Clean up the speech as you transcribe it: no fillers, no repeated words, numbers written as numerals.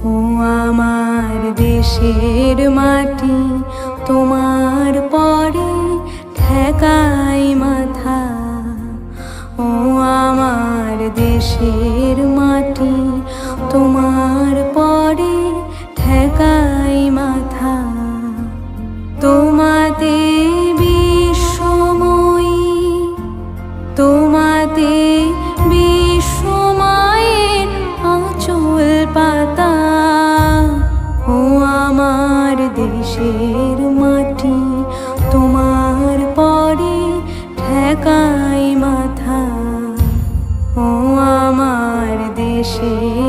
ও আমার দেশের মাটি, তোমার পরে ঠেকাই মাথা। ও আমার দেশের মাটি, তোমার পরে ঠেকাই মাথা। তোমাতে বিশ্বময়ী, তোমাতে বিশ্বমায়ের আঁচল পাতা। ও আমার দেশের মাটি, তোমার পরে ঠেকাই মাথা। ও আমার দেশের